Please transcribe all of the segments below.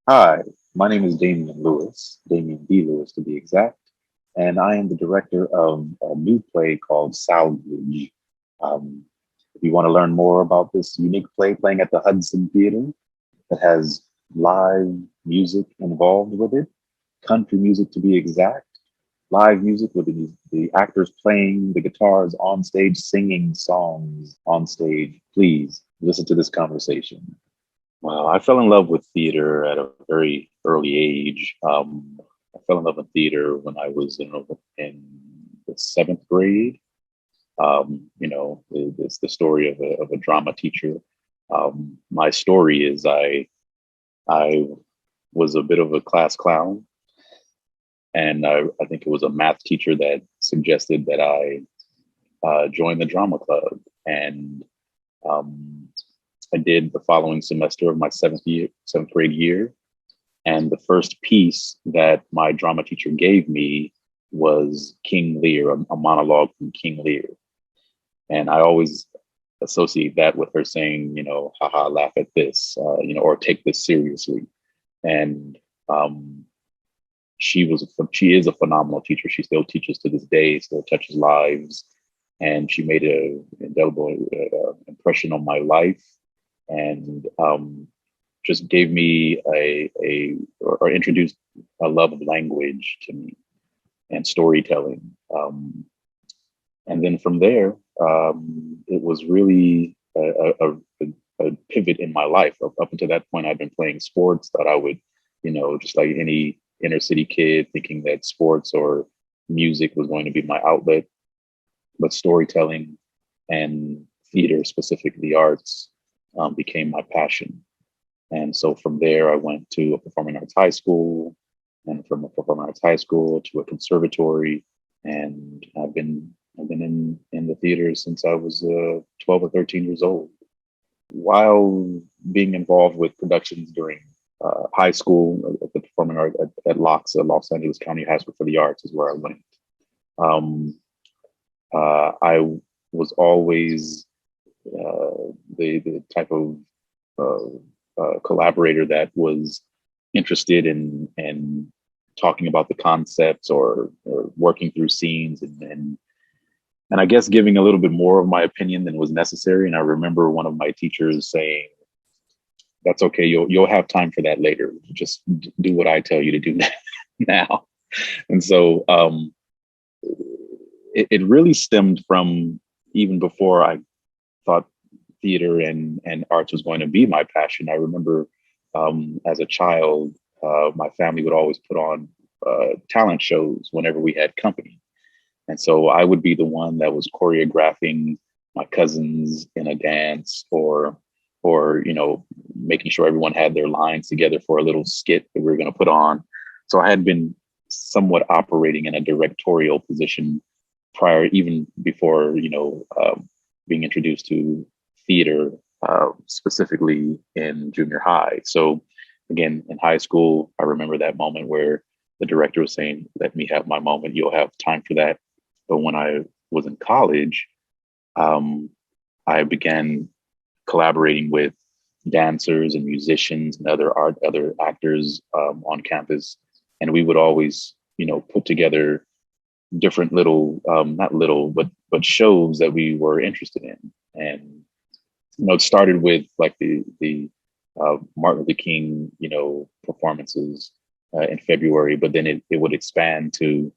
Hi, my name is Damian Lewis, Damian D. Lewis to be exact, and I am the director of a new play called Salvage. Um, if you want to learn more about this unique play playing at the Hudson Theater that has live music involved with it, country music to be exact, live music with the actors playing the guitars on stage, singing songs on stage, please listen to this conversation. Well, I fell in love with theater at a very early age. I fell in love with theater when I was in the seventh grade. It's the story of a drama teacher. My story is I was a bit of a class clown, and I think it was a math teacher that suggested that I join the drama club, and um, I did the following semester of my seventh grade year. And the first piece that my drama teacher gave me was King Lear, a monologue from King Lear. And I always associate that with her saying, haha, laugh at this, or take this seriously. And um, she is a phenomenal teacher. She still teaches to this day, still touches lives, and she made an indelible impression on my life. And just gave me or introduced a love of language to me and storytelling. And then from there, it was really a pivot in my life. Up until that point, I'd been playing sports. Thought I would, just like any inner city kid, thinking that sports or music was going to be my outlet, but storytelling and theater, specifically the arts, became my passion. And so from there, I went to a performing arts high school, and from a performing arts high school to a conservatory. And I've been in the theater since I was 12 or 13 years old. While being involved with productions during high school at the performing art at LOXA, Los Angeles County High School for the Arts, is where I went. Um, I was always the type of collaborator that was interested in talking about the concepts or working through scenes and I guess giving a little bit more of my opinion than was necessary. And I remember one of my teachers saying, "That's okay. You'll have time for that later. Just do what I tell you to do now." And so it really stemmed from even before I thought theater and arts was going to be my passion. I remember as a child, my family would always put on talent shows whenever we had company. And so I would be the one that was choreographing my cousins in a dance or making sure everyone had their lines together for a little skit that we were going to put on. So I had been somewhat operating in a directorial position prior, even before being introduced to theater, specifically in junior high. So again, in high school, I remember that moment where the director was saying, "Let me have my moment. You'll have time for that." But when I was in college, um, I began collaborating with dancers and musicians and other actors on campus, and we would always, put together different little, not little, but shows that we were interested in. And it started with like the Martin Luther King, performances in February, but then it would expand to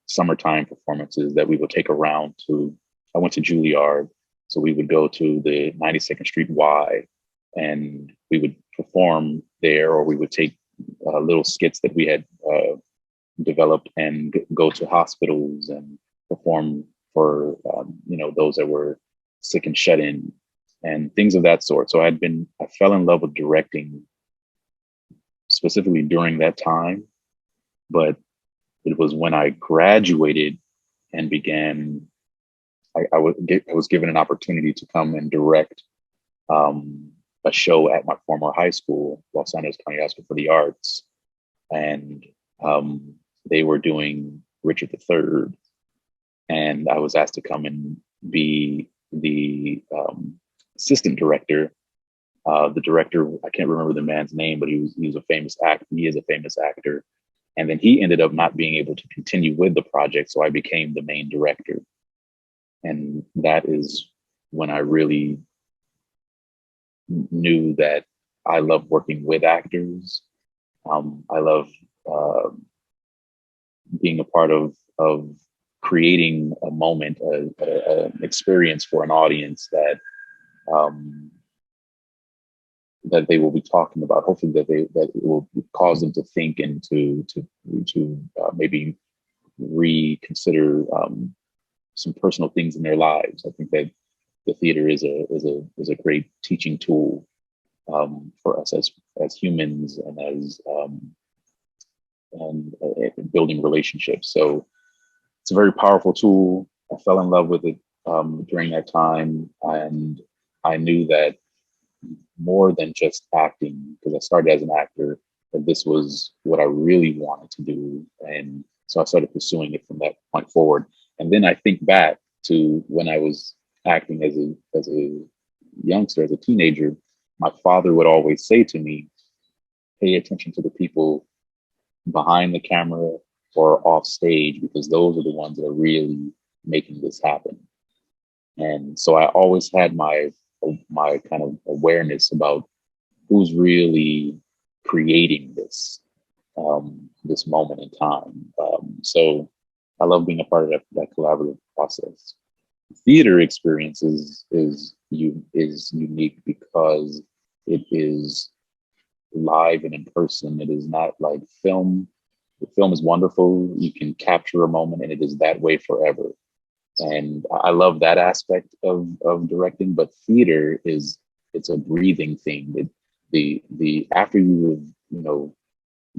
summertime performances that we would take around to. I went to Juilliard, so we would go to the 92nd Street Y, and we would perform there, or we would take little skits that we had developed and go to hospitals and perform for those that were sick and shut in and things of that sort. So I fell in love with directing specifically during that time, but it was when I graduated and began. I was given an opportunity to come and direct a show at my former high school, Los Angeles County High School for the Arts, and um, they were doing Richard III, and I was asked to come and be the assistant director The director, I can't remember the man's name, but he was a famous actor. He is a famous actor. And then he ended up not being able to continue with the project. So I became the main director. And that is when I really knew that I love working with actors. I love uh, being a part of creating a moment, an experience for an audience um, that they will be talking about. Hopefully, that it will cause them to think and to maybe reconsider some personal things in their lives. I think that the theater is a great teaching tool for us as humans and as building relationships. So it's a very powerful tool. I fell in love with it during that time, and I knew that more than just acting, because I started as an actor, that this was what I really wanted to do. And so I started pursuing it from that point forward. And then I think back to when I was acting as a youngster, as a teenager, my father would always say to me, pay attention to the people behind the camera or off stage, because those are the ones that are really making this happen. And so I always had my kind of awareness about who's really creating this moment in time. So I love being a part of that collaborative process. Theater experience is unique because it is live and in person. It is not like film. The film is wonderful. You can capture a moment, and it is that way forever. And I love that aspect of directing. But theater it's a breathing thing. The after you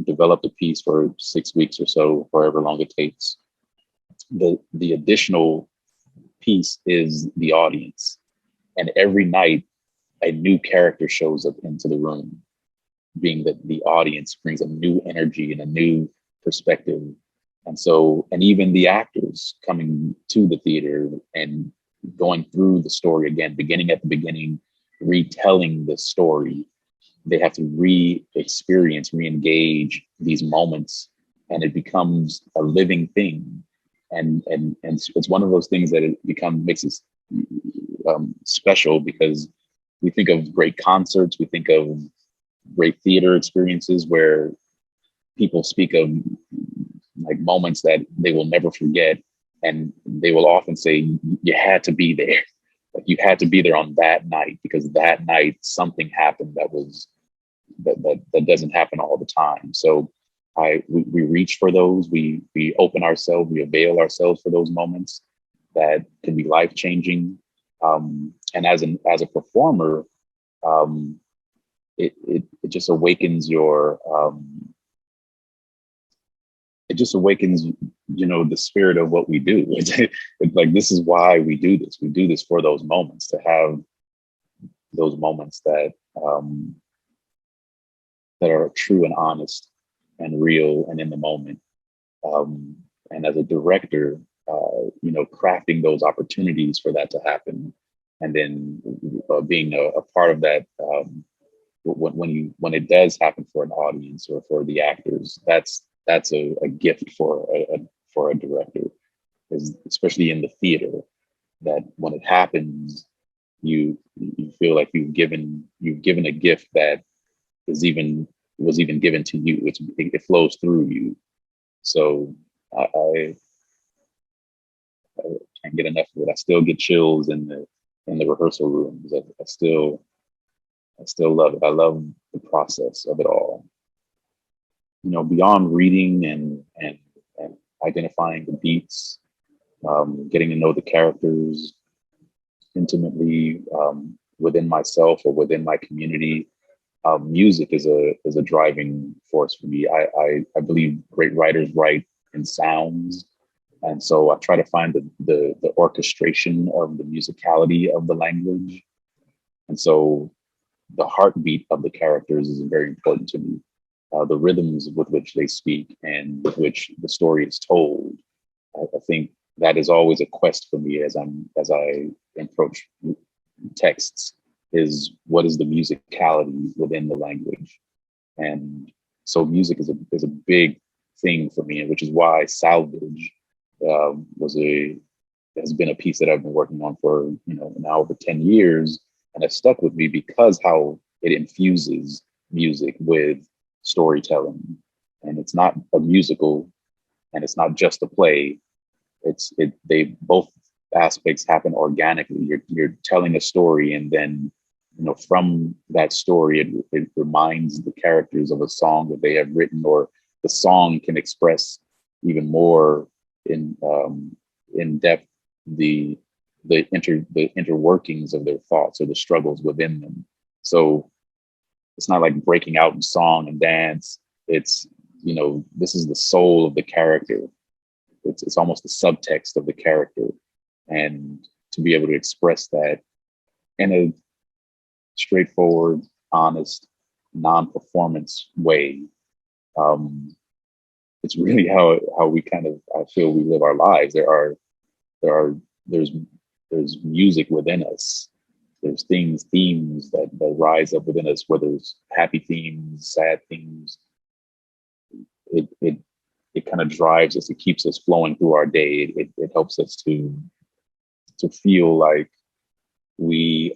developed a piece for 6 weeks or so, however long it takes, the additional piece is the audience. And every night a new character shows up into the room, being that the audience brings a new energy and a new perspective. And so, and even the actors coming to the theater and going through the story again, beginning at the beginning, retelling the story, they have to re-experience, re-engage these moments, and it becomes a living thing. And it's one of those things that makes it special, because we think of great concerts, we think of great theater experiences where people speak of like moments that they will never forget, and they will often say you had to be there, like you had to be there on that night, because that night something happened that doesn't happen all the time. So we reach for those, we open ourselves, we avail ourselves for those moments that can be life changing. And as a performer, it just awakens it just awakens the spirit of what we do. It's like, this is why we do this. We do this for those moments, to have those moments that are true and honest and real and in the moment. And as a director, crafting those opportunities for that to happen, and then being a part of that, when it does happen for an audience or for the actors, that's a gift for a director, is especially in the theater, that when it happens, you feel like you've given a gift that was even given to you. It flows through you. So I can't get enough of it. I still get chills in the rehearsal rooms. I still love it. I love the process of it all. Beyond reading and identifying the beats, getting to know the characters intimately, within myself or within my community. Music is a driving force for me. I believe great writers write in sounds, and so I try to find the orchestration of the musicality of the language, and so the heartbeat of the characters is very important to me. The rhythms with which they speak and with which the story is told. I think that is always a quest for me as I approach texts. is what is the musicality within the language. And so music is a big thing for me, which is why Salvage was a has been a piece that I've been working on for now over 10 years, and it stuck with me because how it infuses music with storytelling, and it's not a musical, and it's not just a play. They both aspects happen organically. You're telling a story, and then from that story, it reminds the characters of a song that they have written, or the song can express even more in depth the the interworkings of their thoughts or the struggles within them. So it's not like breaking out in song and dance. It's this is the soul of the character. It's almost the subtext of the character, and to be able to express that in a straightforward, honest, non-performance way. It's really how we kind of, I feel, we live our lives. There's music within us. There's themes that rise up within us, whether it's happy themes, sad themes. It kind of drives us. It keeps us flowing through our day. It helps us to feel like we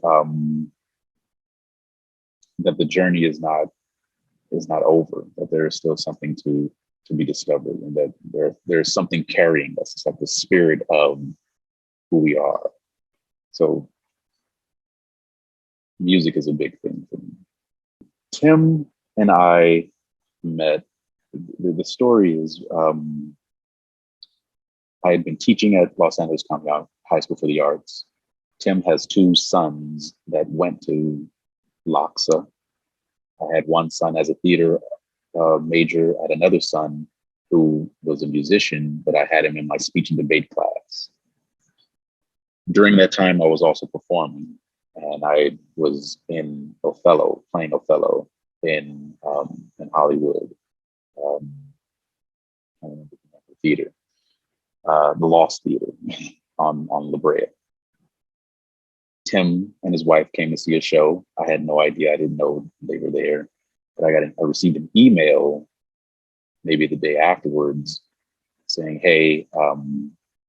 that the journey is not over. That there is still something to be discovered, and that there's something carrying us. It's like the spirit of who we are. So music is a big thing for me. Tim and I met. The story is I had been teaching at Los Angeles County High School for the Arts. Tim has two sons that went to LACSA. I had one son as a theater major. I had another son who was a musician, but I had him in my speech and debate class. During that time, I was also performing, and I was in Othello, playing Othello in Hollywood, the theater, the Lost Theater on La Brea. Tim and his wife came to see a show. I had no idea. I didn't know they were there, but I received an email maybe the day afterwards saying, "Hey,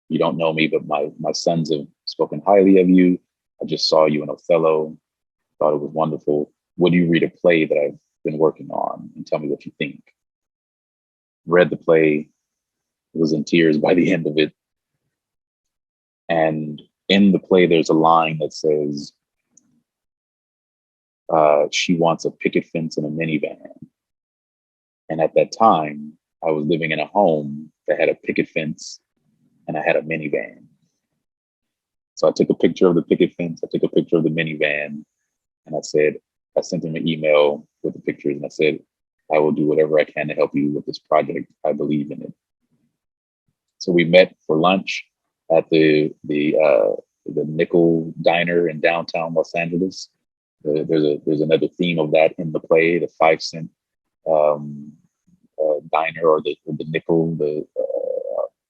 you don't know me, but my sons have spoken highly of you. I just saw you in Othello. Thought it was wonderful. Would you read a play that I've been working on and tell me what you think?" Read the play, was in tears by the end of it. And in the play, there's a line that says, she wants a picket fence and a minivan. And at that time, I was living in a home that had a picket fence and I had a minivan. So I took a picture of the picket fence, I took a picture of the minivan, and I sent him an email with the pictures, and I said, "I will do whatever I can to help you with this project. I believe in it." So we met for lunch at the Nickel Diner in downtown Los Angeles. There's another theme of that in the play, the 5 cent diner, or the nickel,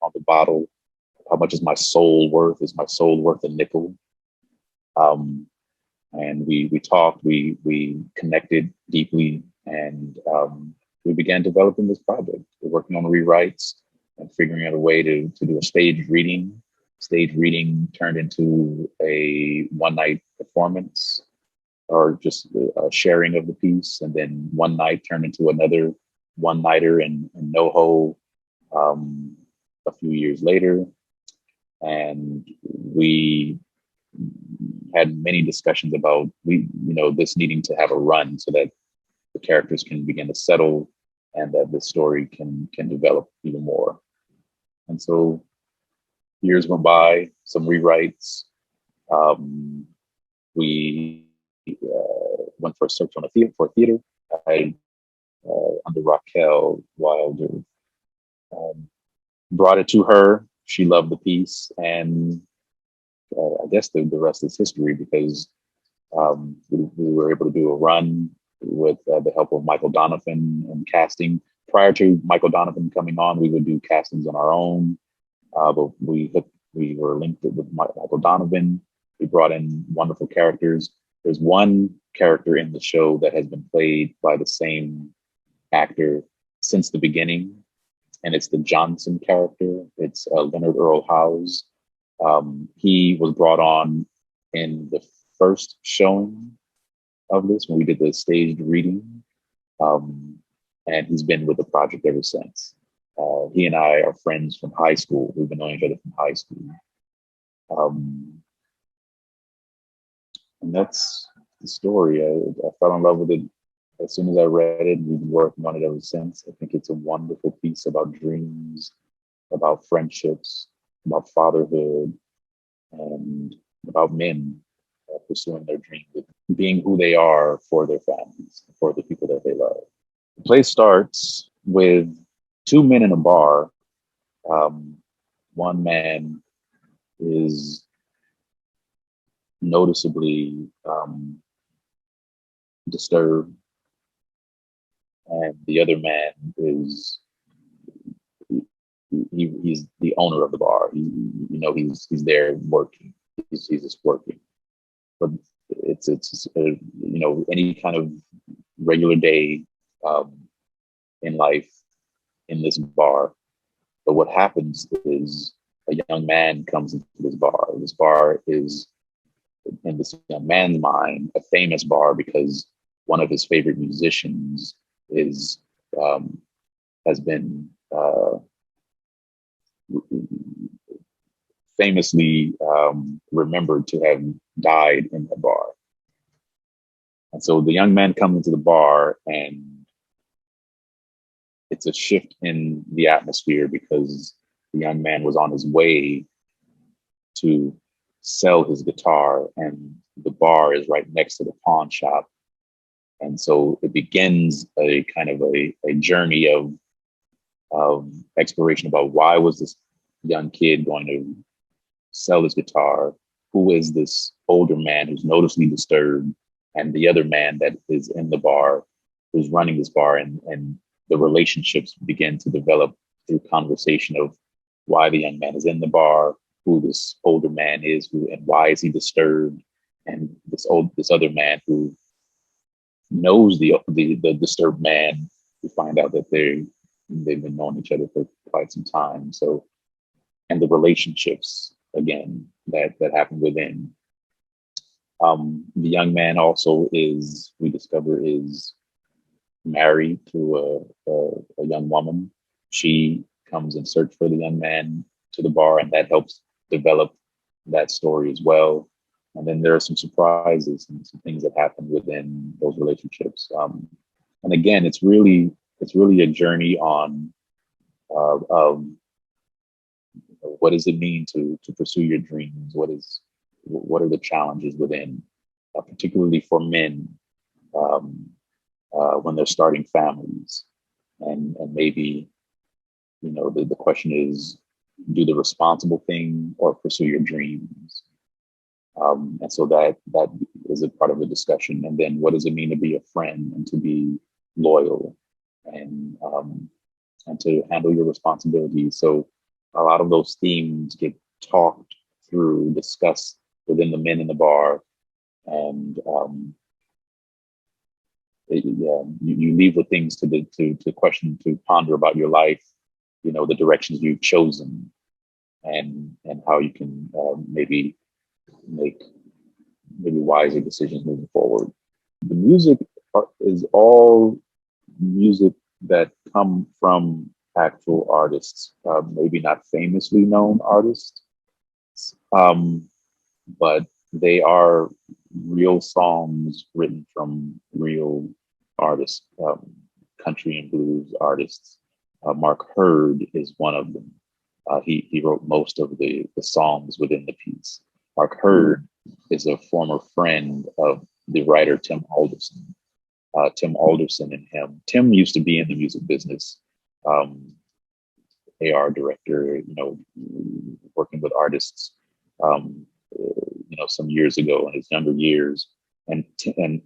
on the bottle. How much is my soul worth? Is my soul worth a nickel? And we talked, we connected deeply, and we began developing this project. We're working on rewrites and figuring out a way to do a staged reading. Stage reading turned into a one-night performance, or just a sharing of the piece, and then one night turned into another one-nighter in NoHo a few years later. And we had many discussions about this needing to have a run so that the characters can begin to settle and that the story can develop even more. And so years went by, some rewrites. We went for a search on for theater. I, under Raquel Wilder, brought it to her. She loved the piece, and I guess the rest is history, because we were able to do a run with the help of Michael Donovan and casting. Prior to Michael Donovan coming on, we would do castings on our own, but we were linked with Michael Donovan. We brought in wonderful characters. there's one character in the show that has been played by the same actor since the beginning, and it's the Johnson character. It's Leonard Earl Howes. He was brought on in the first showing of this when we did the staged reading, um, and he's been with the project ever since. He and I are friends from high school. We've been knowing each other from high school. Um, and that's the story. I fell in love with it as soon as I read it, and we've been working on it ever since. I think it's a wonderful piece about dreams, about friendships, about fatherhood, and about men pursuing their dreams, being who they are for their families, for the people that they love. The play starts with two men in a bar. Um, One man is noticeably disturbed, and the other man is he's the owner of the bar. He's there working. He's just working, but it's any kind of regular day um, in life in this bar. But what happens is a young man comes into this bar. This bar is, in this young man's mind, a famous bar because one of his favorite musicians is has been famously remembered to have died in the bar. And so the young man comes into the bar, and it's a shift in the atmosphere because the young man was on his way to sell his guitar, and the bar is right next to the pawn shop. And so it begins a kind of a journey of exploration about why was this young kid going to sell his guitar? Who is this older man who's noticeably disturbed? And the other man that is in the bar, who's running this bar, and the relationships begin to develop through conversation of why the young man is in the bar, who this older man is, and why is he disturbed, and this other man who knows the disturbed man. We find out that they've been knowing each other for quite some time. So, and the relationships again that happen within. The young man also we discover, is married to a young woman. She comes in search for the young man to the bar, and that helps develop that story as well. And then there are some surprises and some things that happen within those relationships. And again, it's really a journey on of what does it mean to pursue your dreams? What are the challenges within, particularly for men, um, when they're starting families, and maybe the question is, do the responsible thing or pursue your dreams? And so that is a part of the discussion. And then what does it mean to be a friend and to be loyal and to handle your responsibilities? So a lot of those themes get talked through, discussed within the men in the bar, and you leave with things to question, to ponder about your life, the directions you've chosen, and how you can maybe make wiser decisions moving forward. The music is all music that come from actual artists, maybe not famously known artists, but they are real songs written from real artists, country and blues artists. Mark Hurd is one of them. He wrote most of the songs within the piece. Mark Hurd is a former friend of the writer Tim Alderson. Tim Alderson and him. Tim used to be in the music business, AR director, working with artists, some years ago in his younger years. And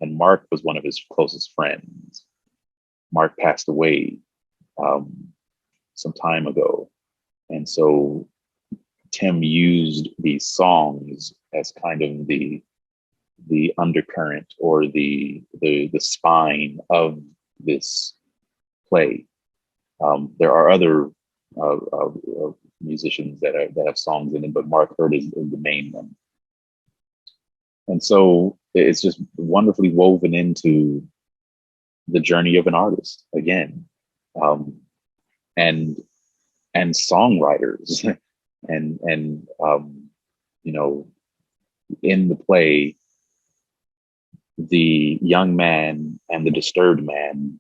Mark was one of his closest friends. Mark passed away some time ago. And so Tim used these songs as kind of the the undercurrent or the spine of this play. There are other musicians that have songs in it, but Mark Hurt is the main one. And so it's just wonderfully woven into the journey of an artist again, um, and and songwriters, and you know, in the play, the young man and the disturbed man,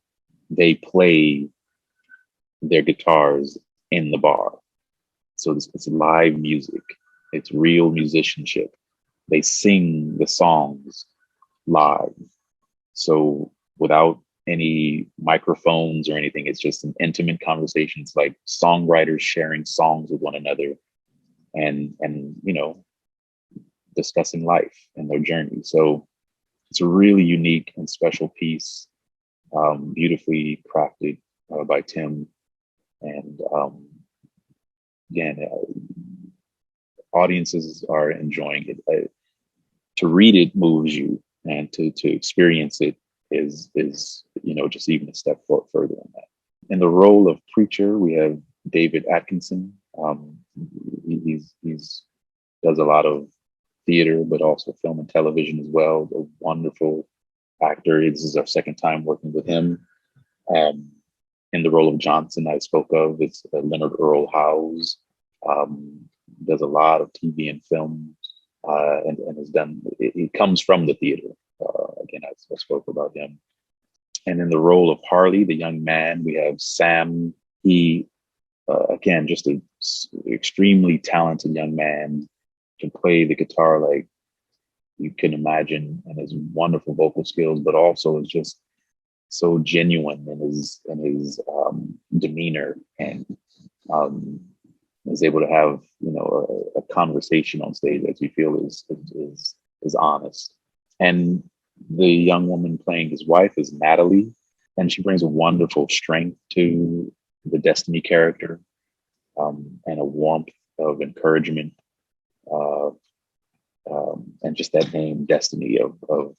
they play their guitars in the bar. So it's live music. It's real musicianship. They sing the songs live. So without any microphones or anything, it's just an intimate conversation. It's like songwriters sharing songs with one another and discussing life and their journey. So it's a really unique and special piece, beautifully crafted by Tim. And again, audiences are enjoying it. To read it moves you, and to experience it is just even a step further than that. In the role of preacher, we have David Atkinson. He's does a lot of theater, but also film and television as well. A wonderful actor. This is our second time working with him. In the role of Johnson, I spoke of, it's Leonard Earl Howes. Does a lot of TV and film, and has done. He comes from the theater. Again, I spoke about him. And in the role of Harley, the young man, we have Sam. He, again, just an extremely talented young man, can play the guitar like you can imagine, and his wonderful vocal skills, but also is just so genuine in his demeanor, and is able to have a conversation on stage that you feel is honest. And the young woman playing his wife is Nat'l, and she brings a wonderful strength to the Destiny character, and a warmth of encouragement, uh, and just that name Destiny of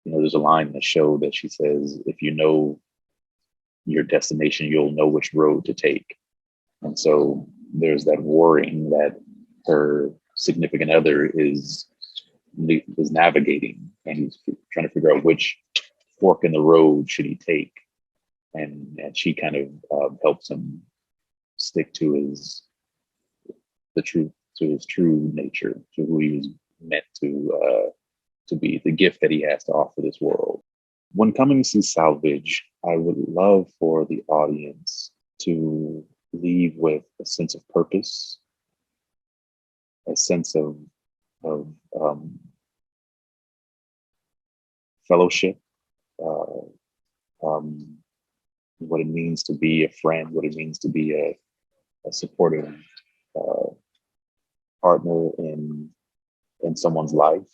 there's a line in the show that she says, if you know your destination, you'll know which road to take. And so there's that worrying that her significant other is navigating, and he's trying to figure out which fork in the road should he take. And she kind of helps him stick to the truth, to his true nature, to who he was meant to be, the gift that he has to offer this world. When coming to see Salvage, I would love for the audience to leave with a sense of purpose, a sense of fellowship, uh, um, what it means to be a friend, what it means to be a supportive uh, partner in someone's life.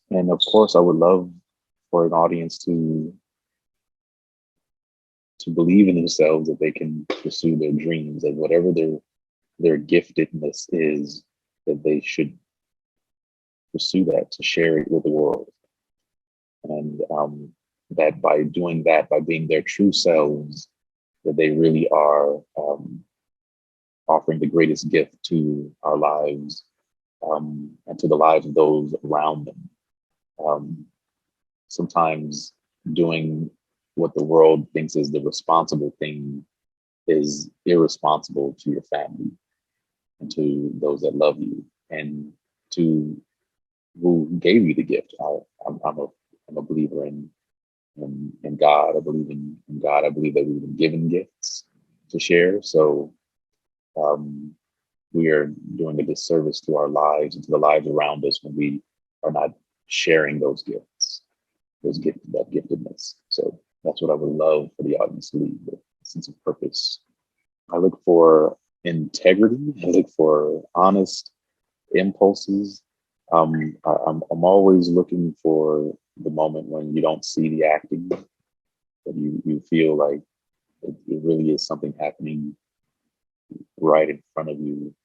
And of course, I would love for an audience to believe in themselves, that they can pursue their dreams, and whatever their giftedness is, that they should pursue that, to share it with the world. And that by doing that, by being their true selves, that they really are offering the greatest gift to our lives, and to the lives of those around them. Sometimes doing what the world thinks is the responsible thing is irresponsible to your family and to those that love you and to who gave you the gift. I'm a believer in God. I believe in God. I believe that we've been given gifts to share. So we are doing a disservice to our lives and to the lives around us when we are not sharing those gifts, that giftedness. So that's what I would love for the audience to leave with, a sense of purpose. I look for integrity. I look for honest impulses. I'm always looking for the moment when you don't see the acting, that you feel like it really is something happening right in front of you,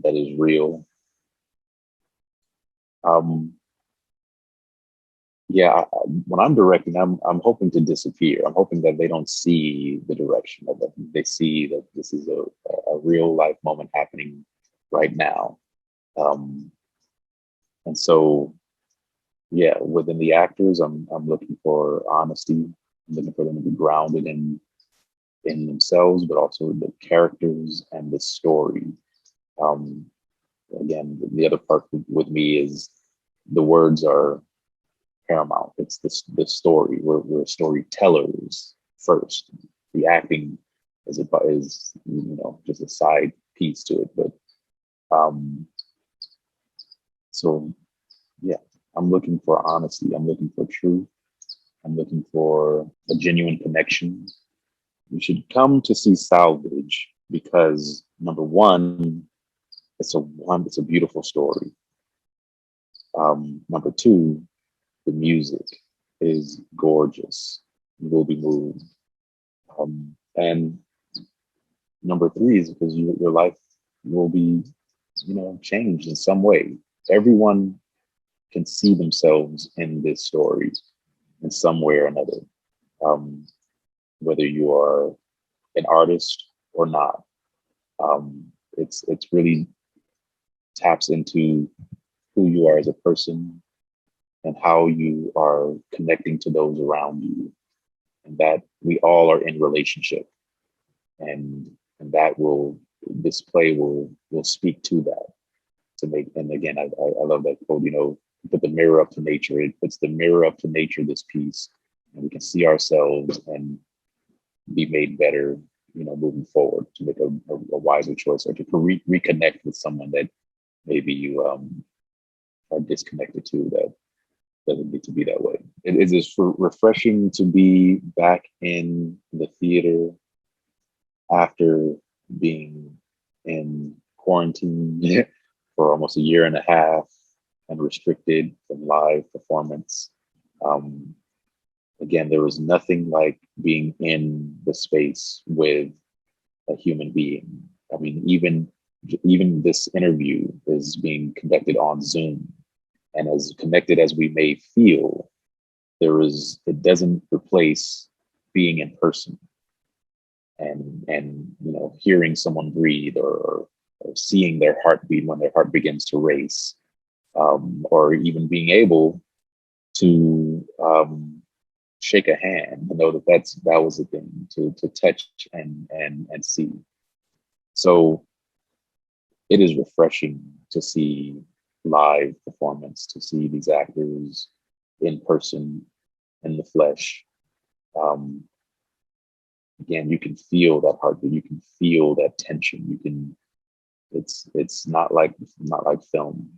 that is real. Um, yeah, when I'm directing, I'm hoping to disappear. I'm hoping that they don't see the direction of it. They see that this is a real life moment happening right now. Um, and so, yeah, within the actors, I'm looking for honesty. I'm looking for them to be grounded in themselves, but also the characters and the story. Um, Again, the other part with me is the words are paramount. It's the story. We're storytellers first. The acting is just a side piece to it. But um, so yeah, I'm looking for honesty. I'm looking for truth. I'm looking for a genuine connection. You should come to see Salvage because number one, it's a beautiful story. Number two, the music is gorgeous. You will be moved. And number three is because your life will be, changed in some way. Everyone can see themselves in this story in some way or another, um, whether you are an artist or not. It's really taps into who you are as a person and how you are connecting to those around you, and that we all are in relationship, and that will this play will speak to that to make. And again, I love that quote. Put the mirror up to nature. It puts the mirror up to nature. This piece, and we can see ourselves and be made better. Moving forward to make a wiser choice or to reconnect with someone that maybe you are disconnected to that doesn't need to be that way. It is just refreshing to be back in the theater after being in quarantine for almost a year and a half and restricted from live performance. Um, Again, there was nothing like being in the space with a human being. I mean, even this interview is being conducted on Zoom, and as connected as we may feel, it doesn't replace being in person and hearing someone breathe or seeing their heartbeat when their heart begins to race, or even being able to shake a hand and know that that was a thing to touch and see. So it is refreshing to see live performance, to see these actors in person, in the flesh. Um, Again, you can feel that heartbeat. You can feel that tension. You can. It's not like film,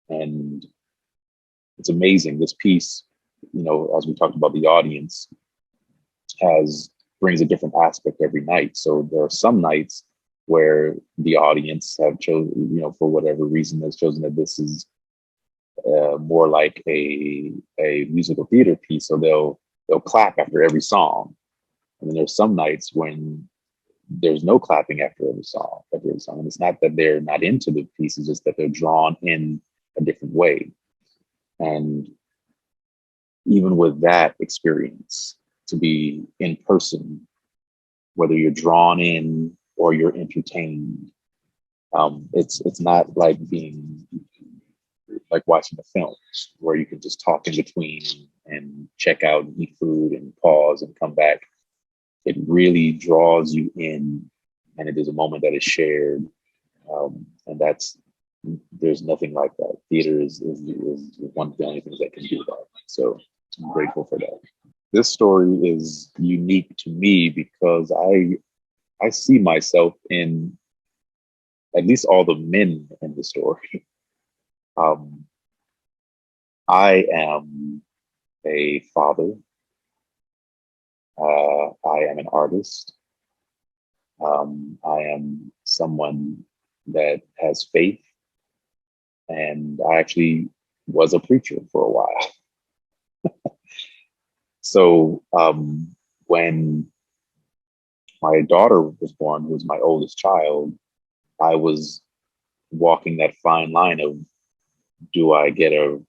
and it's amazing. This piece, as we talked about, the audience has brings a different aspect every night. So there are some nights where the audience have chosen, for whatever reason, has chosen that this is more like a musical theater piece. So they'll clap after every song. And then there's some nights when there's no clapping after every song. And it's not that they're not into the piece, it's just that they're drawn in a different way. And even with that experience, to be in person, whether you're drawn in or you're entertained, it's not like being like watching a film where you can just talk in between and check out and eat food and pause and come back. It really draws you in, and it is a moment that is shared, and there's nothing like that. Theater is one of the only things that can do that. So I'm grateful for that. This story is unique to me because I see myself in at least all the men in the story. Um, I am a father. I am an artist. I am someone that has faith, and I actually was a preacher for a while. So when my daughter was born, who was my oldest child, I was walking that fine line of do I get a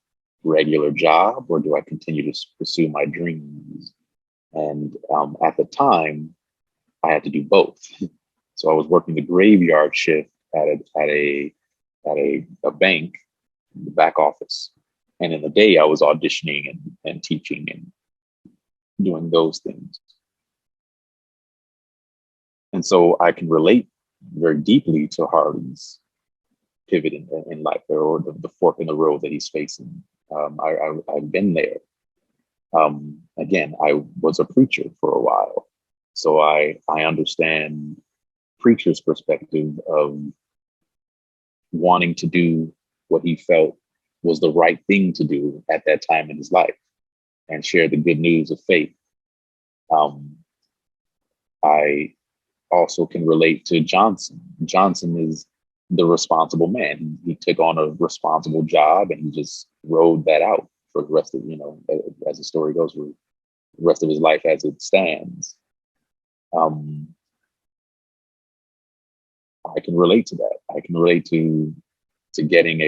regular job or do I continue to pursue my dreams? And at the time, I had to do both. So I was working the graveyard shift at a bank, the back office, and in the day I was auditioning and teaching and doing those things. And so I can relate very deeply to Harley's pivot in life, or the fork in the road that he's facing. I've been there. Again, I was a preacher for a while, so I understand preacher's perspective of wanting to do what he felt was the right thing to do at that time in his life and share the good news of faith. Um, I also can relate to Johnson. Johnson is the responsible man. He took on a responsible job and he just rode that out for the rest of, as the story goes, for the rest of his life as it stands. I can relate to that. I can relate to getting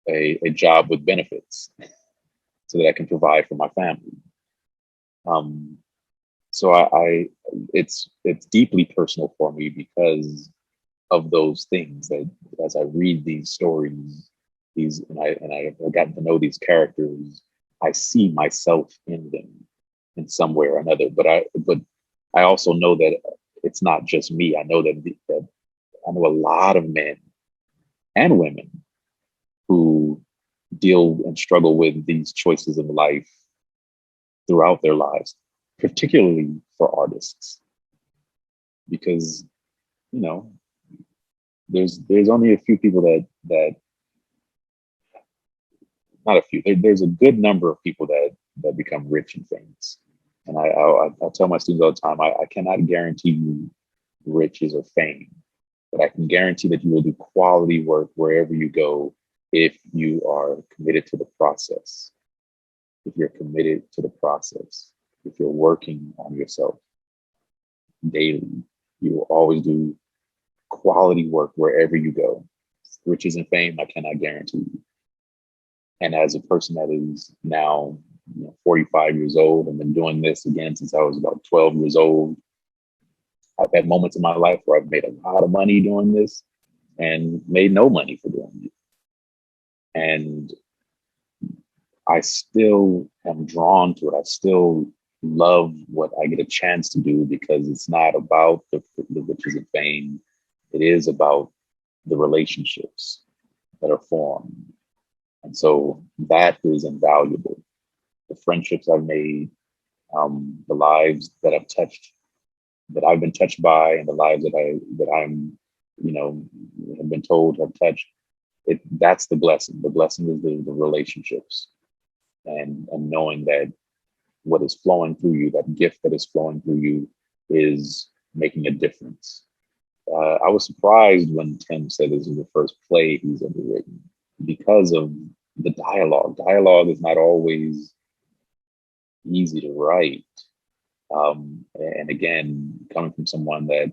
a job with benefits so that I can provide for my family. So it's deeply personal for me because of those things that as I read these stories, I've gotten to know these characters, I see myself in them in some way or another. But I also know that it's not just me. I know that I know a lot of men and women who deal and struggle with these choices in life throughout their lives, particularly for artists, because you know there's only a few people that not a few. There's a good number of people that become rich and famous, and I tell my students all the time, I cannot guarantee you riches or fame, but I can guarantee that you will do quality work wherever you go if you are committed to the process. If you're committed to the process, if you're working on yourself daily, you will always do quality work wherever you go. Riches and fame, I cannot guarantee you. And as a person that is now 45 years old and been doing this again since I was about 12 years old, I've had moments in my life where I've made a lot of money doing this and made no money for doing it. And I still am drawn to it. I still love what I get a chance to do because it's not about the riches and fame. It is about the relationships that are formed. And so that is invaluable. The friendships I've made, the lives that I've touched, that I've been touched by, and the lives that I'm, have been told have touched. That's the blessing. The blessing is the relationships, and knowing that what is flowing through you, that gift that is flowing through you, is making a difference. I was surprised when Tim said this is the first play he's ever written because of the dialogue. Dialogue is not always easy to write. And again, coming from someone that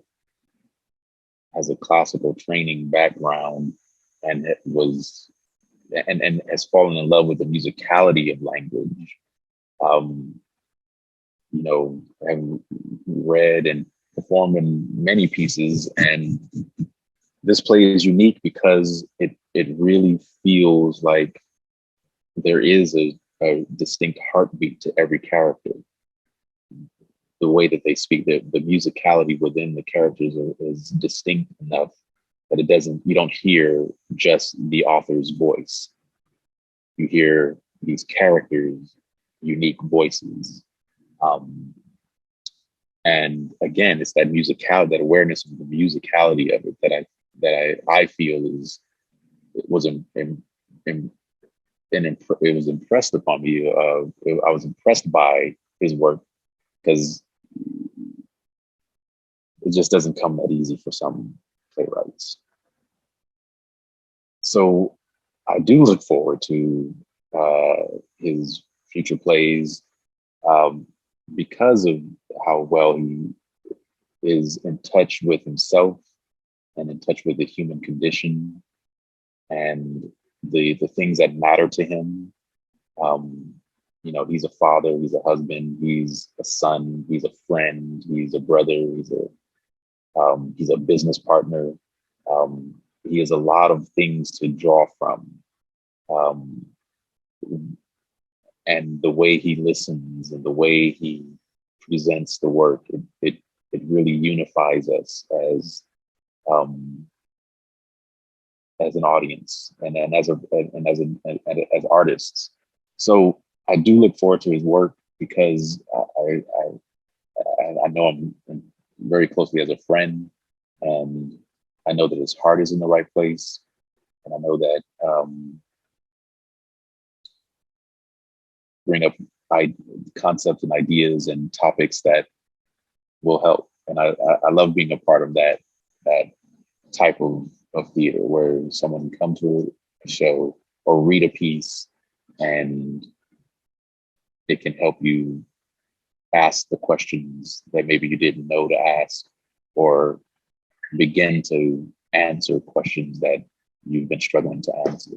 has a classical training background and and has fallen in love with the musicality of language, have read and performed in many pieces, and this play is unique because it really feels like there is a distinct heartbeat to every character. The way that they speak, the musicality within the characters is distinct enough that you don't hear just the author's voice. You hear these characters' unique voices. And again, it's that musicality, that awareness of the musicality of it that I feel it was impressed upon me. I was impressed by his work because it just doesn't come that easy for some playwrights. So I do look forward to his future plays because of how well he is in touch with himself and in touch with the human condition, and the things that matter to him. Um, he's a father, he's a husband, he's a son, he's a friend, he's a brother, he's a business partner. Um, he has a lot of things to draw from. Um, and the way he listens and the way he presents the work, it really unifies us um, as an audience and as artists. So I do look forward to his work because I know him very closely as a friend, and I know that his heart is in the right place, and I know that bring up concepts and ideas and topics that will help. And I love being a part of that type of theater where someone can come to a show or read a piece and it can help you ask the questions that maybe you didn't know to ask, or begin to answer questions that you've been struggling to answer.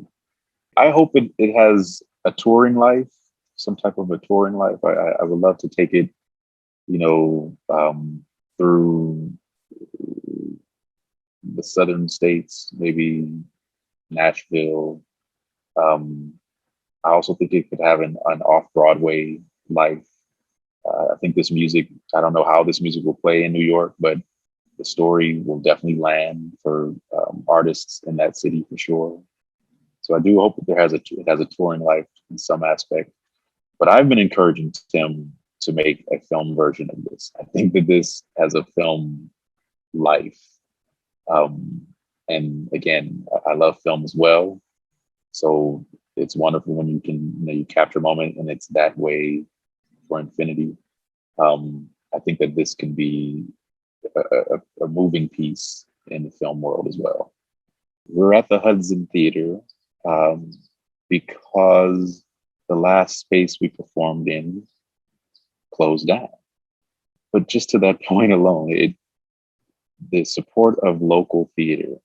I hope it has a touring life, some type of a touring life. I would love to take it, through the southern states, maybe Nashville. Um, I also think it could have an off-Broadway life. I think this music, I don't know how this music will play in New York, but the story will definitely land for artists in that city for sure. So I do hope that it has a touring life in some aspect. But I've been encouraging Tim to make a film version of this. I think that this has a film life. And again, I love film as well. So it's wonderful when you can, you capture a moment and it's that way for infinity. I think that this can be a moving piece in the film world as well. We're at the Hudson Theater because the last space we performed in closed down. But just to that point alone, the support of local theater.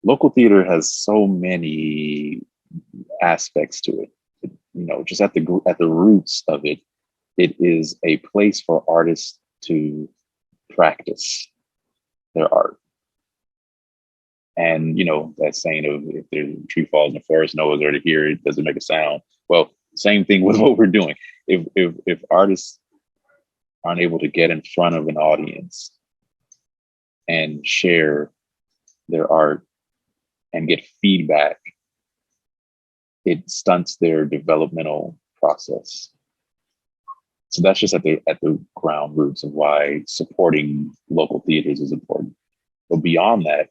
Local theater has so many aspects to it. Just at the roots of it, it is a place for artists to practice their art. And that saying of, if the tree falls in the forest, no one's there to hear it, doesn't make a sound. Well, same thing with what we're doing. If artists aren't able to get in front of an audience and share their art and get feedback, it stunts their developmental process. So that's just at the ground roots of why supporting local theaters is important. But beyond that,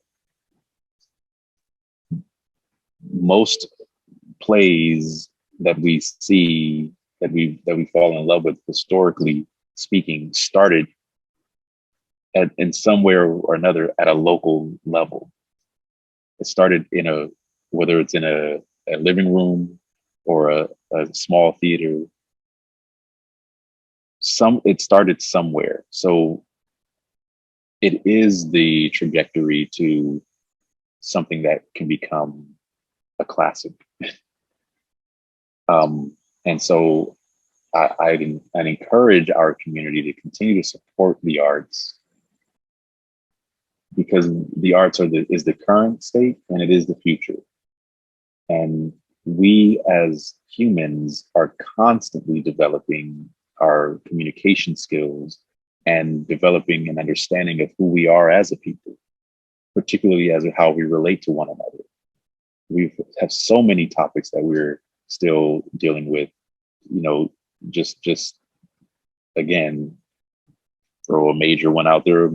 most plays that we see that we fall in love with, historically speaking, started in somewhere or another at a local level. It started whether it's in a living room or a small theater. It started somewhere. So it is the trajectory to something that can become a classic. And so I encourage our community to continue to support the arts, because the arts is the current state and it is the future. And we as humans are constantly developing our communication skills and developing an understanding of who we are as a people, particularly as how we relate to one another. We have so many topics that we're still dealing with, just again, throw a major one out there,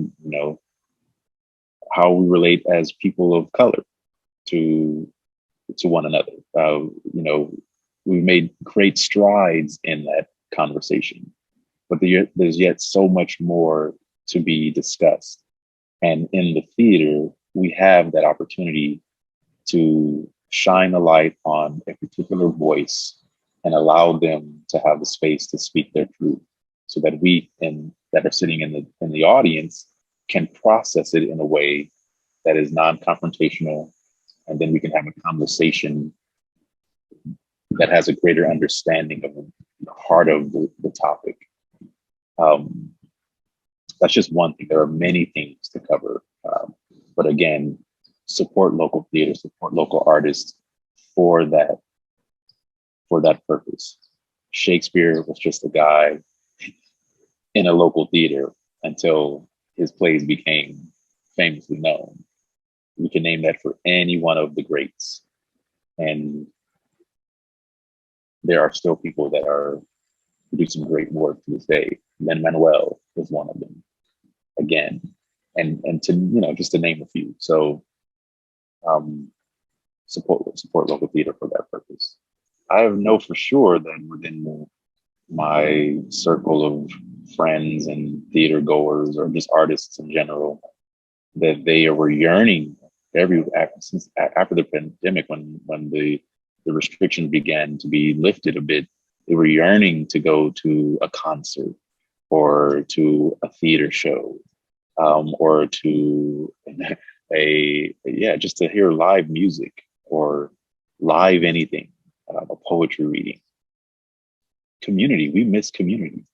how we relate as people of color to one another. We've made great strides in that conversation, but there's yet so much more to be discussed. And in the theater, we have that opportunity to shine a light on a particular voice and allow them to have the space to speak their truth, so that we that are sitting in the audience can process it in a way that is non-confrontational and then we can have a conversation that has a greater understanding of the heart of the topic. Um, that's just one thing. There are many things to cover, but again, support local theater, support local artists for that purpose. Shakespeare was just a guy in a local theater until his plays became famously known. We can name that for any one of the greats. And there are still people that are producing great work to this day. Lin-Manuel is one of them, again. And to, just to name a few. So support local theater for that purpose. I know for sure that within my circle of friends and theater goers, or just artists in general, that they were yearning since after the pandemic, when the restrictions began to be lifted a bit, they were yearning to go to a concert or to a theater show, or to just to hear live music or live anything, a poetry reading. Community, we miss community.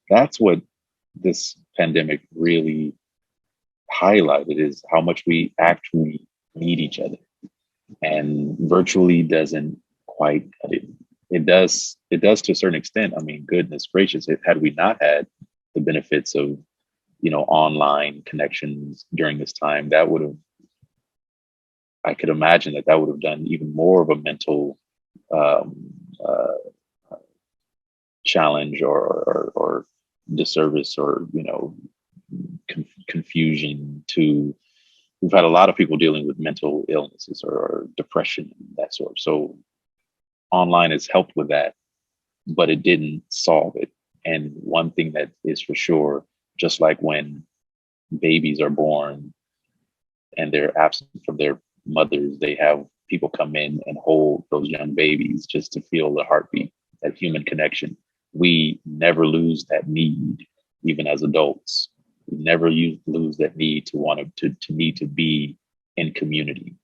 That's what this pandemic really highlighted, is how much we actually need each other. And virtually doesn't quite cut it. It does to a certain extent. I mean, goodness gracious, had we not had the benefits of, online connections during this time, that would have, I could imagine that would have done even more of a mental challenge or disservice, or confusion to. We've had a lot of people dealing with mental illnesses or depression and that sort. So online has helped with that, but it didn't solve it. And one thing that is for sure, just like when babies are born and they're absent from their mothers, they have people come in and hold those young babies just to feel the heartbeat, that human connection. We never lose that need, even as adults. We never lose that need to need to be in community,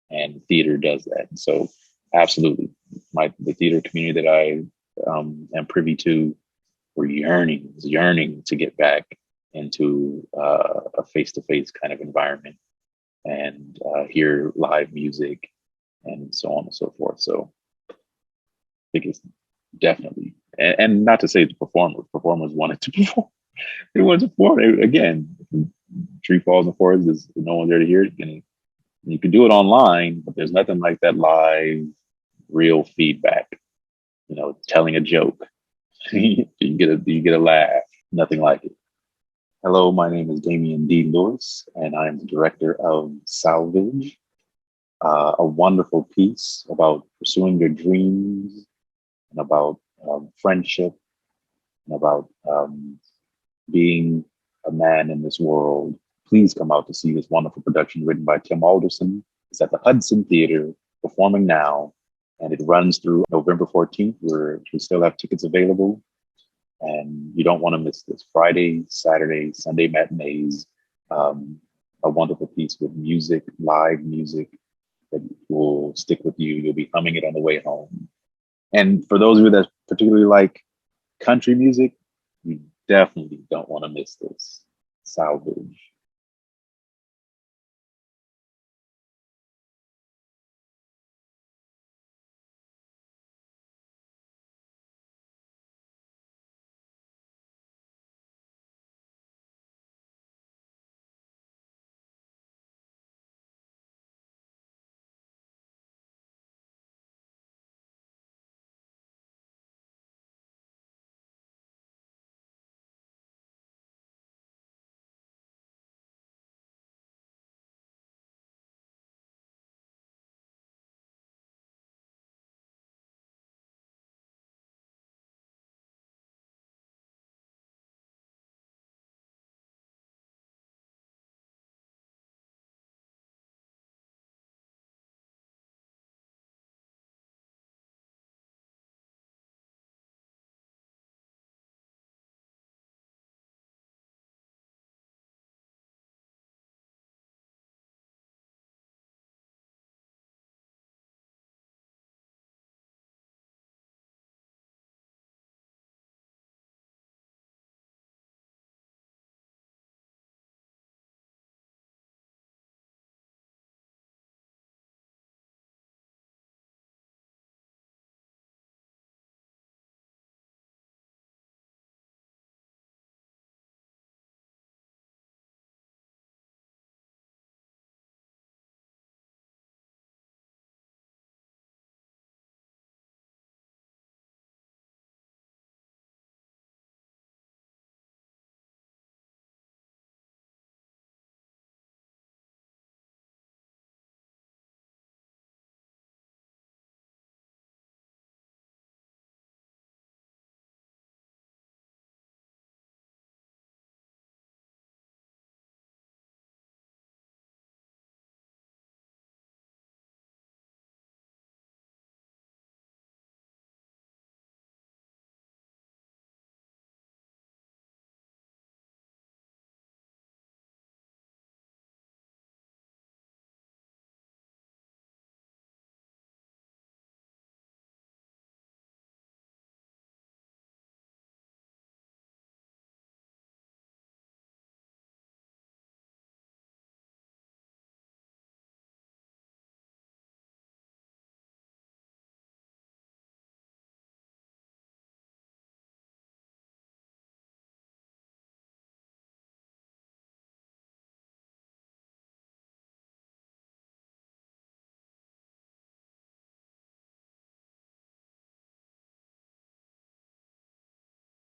and theater does that. So, absolutely, the theater community that I am privy to, were yearning to get back into a face-to-face kind of environment and hear live music and so on and so forth. So, I think it's definitely, and not to say the performers wanted to perform. They wanted to perform. Again, tree falls and forests, there's no one there to hear it. You can do it online, but there's nothing like that live, real feedback. Telling a joke, you get a laugh. Nothing like it. Hello, my name is Damian D. Lewis, and I'm the director of Salvage, a wonderful piece about pursuing your dreams and about friendship and about being a man in this world. Please come out to see this wonderful production written by Tim Alderson. It's at the Hudson Theater, performing now, and it runs through November 14th. We still have tickets available, and you don't want to miss this. Friday, Saturday, Sunday matinees, a wonderful piece with music, live music that will stick with you. You'll be humming it on the way home. And for those of you that particularly like country music, you definitely don't want to miss this. Salvage.